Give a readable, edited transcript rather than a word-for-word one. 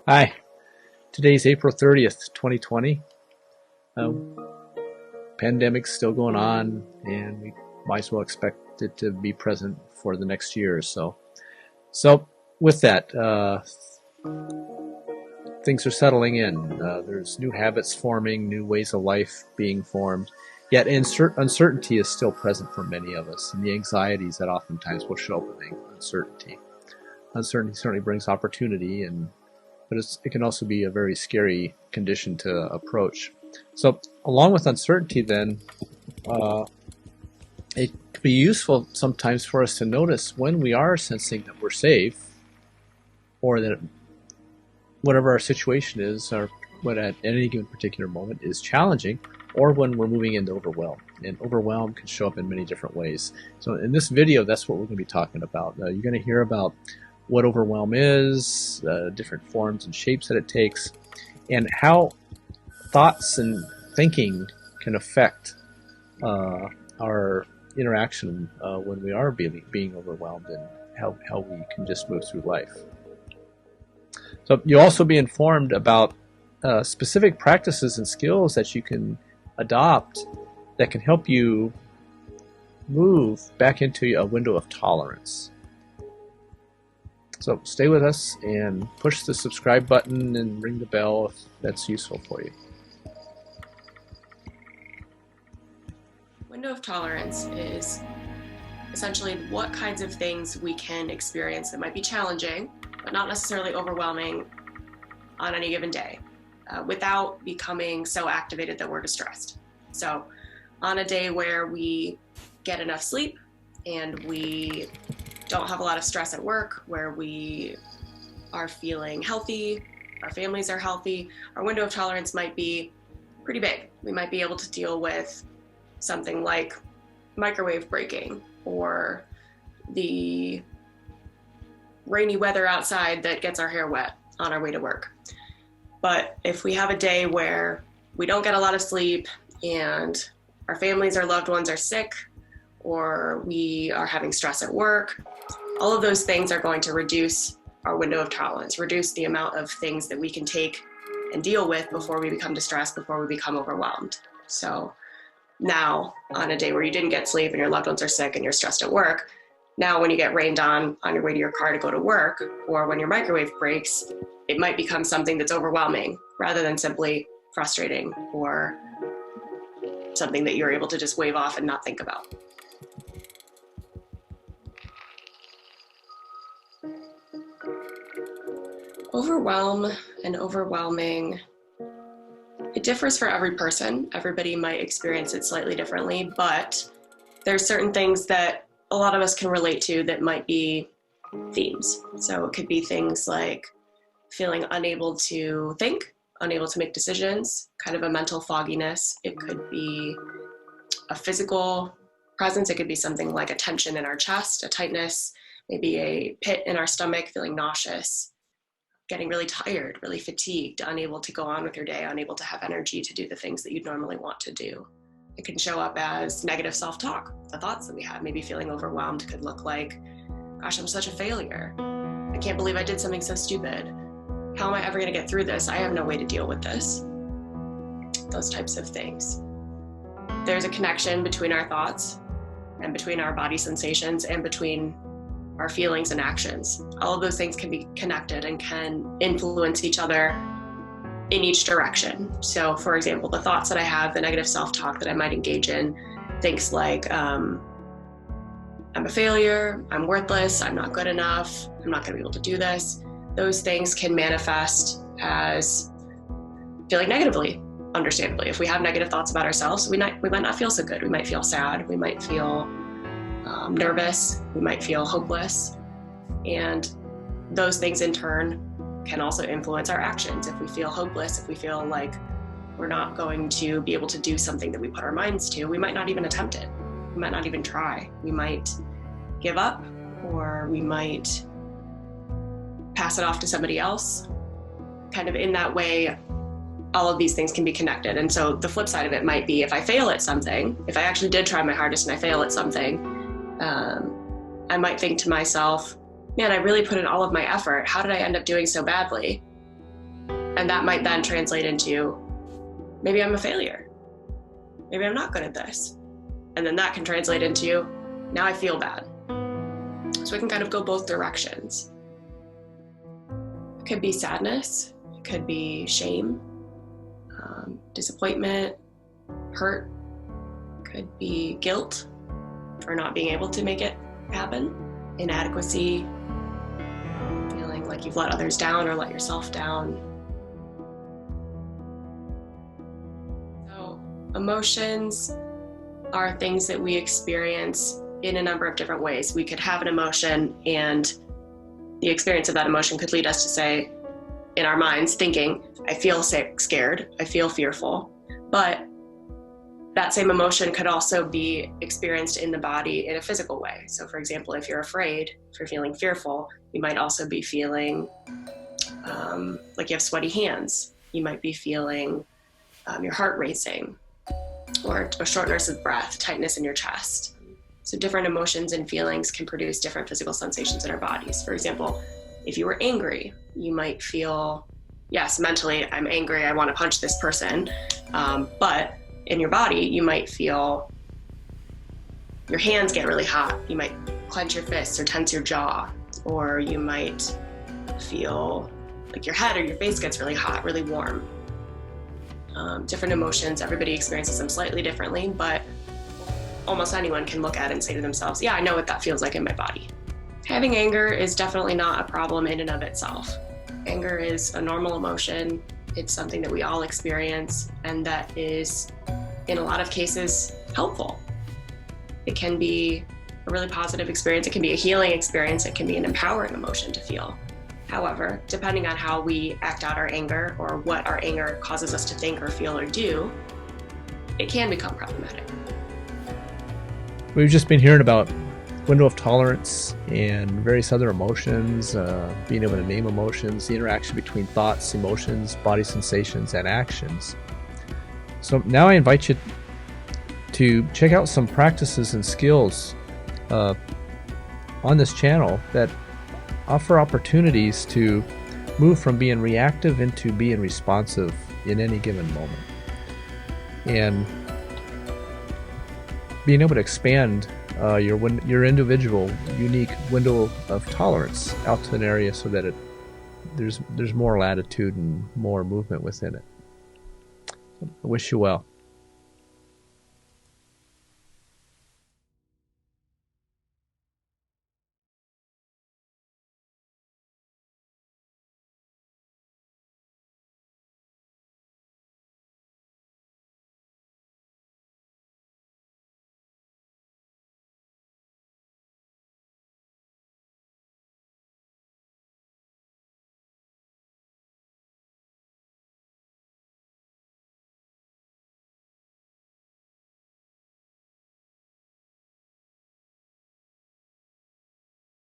Hi, today's April 30th, 2020. Pandemic's still going on, and we might as well expect it to be present for the next year or so. So, with that, things are settling in. There's new habits forming, new ways of life being formed. Yet, uncertainty is still present for many of us, and the anxieties that oftentimes will show up with uncertainty. Uncertainty certainly brings opportunity, but it can also be a very scary condition to approach. So, along with uncertainty, then, it can be useful sometimes for us to notice when we are sensing that we're safe, or that whatever our situation is, or what at any given particular moment is challenging, or when we're moving into overwhelm. And overwhelm can show up in many different ways. So, in this video, that's what we're going to be talking about. You're going to hear about what overwhelm is, different forms and shapes that it takes, and how thoughts and thinking can affect our interaction when we are being overwhelmed, and how we can just move through life. So you'll also be informed about specific practices and skills that you can adopt that can help you move back into a window of tolerance. So stay with us and push the subscribe button and ring the bell if that's useful for you. Window of tolerance is essentially what kinds of things we can experience that might be challenging, but not necessarily overwhelming on any given day, without becoming so activated that we're distressed. So on a day where we get enough sleep and we don't have a lot of stress at work, where we are feeling healthy, our families are healthy, our window of tolerance might be pretty big. We might be able to deal with something like microwave breaking, or the rainy weather outside that gets our hair wet on our way to work. But if we have a day where we don't get a lot of sleep and our families or loved ones are sick, or we are having stress at work, all of those things are going to reduce our window of tolerance, reduce the amount of things that we can take and deal with before we become distressed, before we become overwhelmed. So now, on a day where you didn't get sleep and your loved ones are sick and you're stressed at work, now when you get rained on your way to your car to go to work, or when your microwave breaks, it might become something that's overwhelming rather than simply frustrating or something that you're able to just wave off and not think about. Overwhelm and overwhelming, it differs for every person. Everybody might experience it slightly differently, but there's certain things that a lot of us can relate to that might be themes. So it could be things like feeling unable to think, unable to make decisions, kind of a mental fogginess. It could be a physical presence. It could be something like a tension in our chest, a tightness, maybe a pit in our stomach, feeling nauseous, getting really tired, really fatigued, unable to go on with your day, unable to have energy to do the things that you'd normally want to do. It can show up as negative self-talk. The thoughts that we have, maybe feeling overwhelmed, could look like, gosh, I'm such a failure. I can't believe I did something so stupid. How am I ever going to get through this? I have no way to deal with this. Those types of things. There's a connection between our thoughts and between our body sensations and between our feelings and actions. All of those things can be connected and can influence each other in each direction. So for example, the thoughts that I have, the negative self-talk that I might engage in, things like, I'm a failure, I'm worthless, I'm not good enough, I'm not gonna be able to do this. Those things can manifest as feeling negatively, understandably. If we have negative thoughts about ourselves, we might not feel so good. We might feel sad, we might feel nervous, we might feel hopeless. And those things in turn can also influence our actions. If we feel hopeless, if we feel like we're not going to be able to do something that we put our minds to, we might not even attempt it. We might not even try. We might give up, or we might pass it off to somebody else. Kind of in that way, all of these things can be connected. And so the flip side of it might be, if I fail at something, if I actually did try my hardest and I fail at something, I might think to myself, man, I really put in all of my effort. How did I end up doing so badly? And that might then translate into, maybe I'm a failure. Maybe I'm not good at this. And then that can translate into, now I feel bad. So it can kind of go both directions. It could be sadness. It could be shame, disappointment, hurt. It could be guilt for not being able to make it happen. Inadequacy, feeling like you've let others down or let yourself down. So emotions are things that we experience in a number of different ways. We could have an emotion, and the experience of that emotion could lead us to say, in our minds, thinking, I feel scared, I feel fearful. But that same emotion could also be experienced in the body in a physical way. So for example, if you're afraid, if you're feeling fearful, you might also be feeling like you have sweaty hands. You might be feeling your heart racing, or a shortness of breath, tightness in your chest. So different emotions and feelings can produce different physical sensations in our bodies. For example, if you were angry, you might feel, yes, mentally, I'm angry, I want to punch this person. But in your body, you might feel your hands get really hot. You might clench your fists or tense your jaw, or you might feel like your head or your face gets really hot, really warm. Different emotions, everybody experiences them slightly differently, but almost anyone can look at it and say to themselves, yeah, I know what that feels like in my body. Having anger is definitely not a problem in and of itself. Anger is a normal emotion. It's something that we all experience, and that is, in a lot of cases, helpful. It can be a really positive experience. It can be a healing experience. It can be an empowering emotion to feel. However, depending on how we act out our anger, or what our anger causes us to think or feel or do, it can become problematic. We've just been hearing about window of tolerance and various other emotions, being able to name emotions, the interaction between thoughts, emotions, body sensations, and actions. So now I invite you to check out some practices and skills on this channel that offer opportunities to move from being reactive into being responsive in any given moment. And being able to expand your individual unique window of tolerance out to an area so that there's more latitude and more movement within it. I wish you well.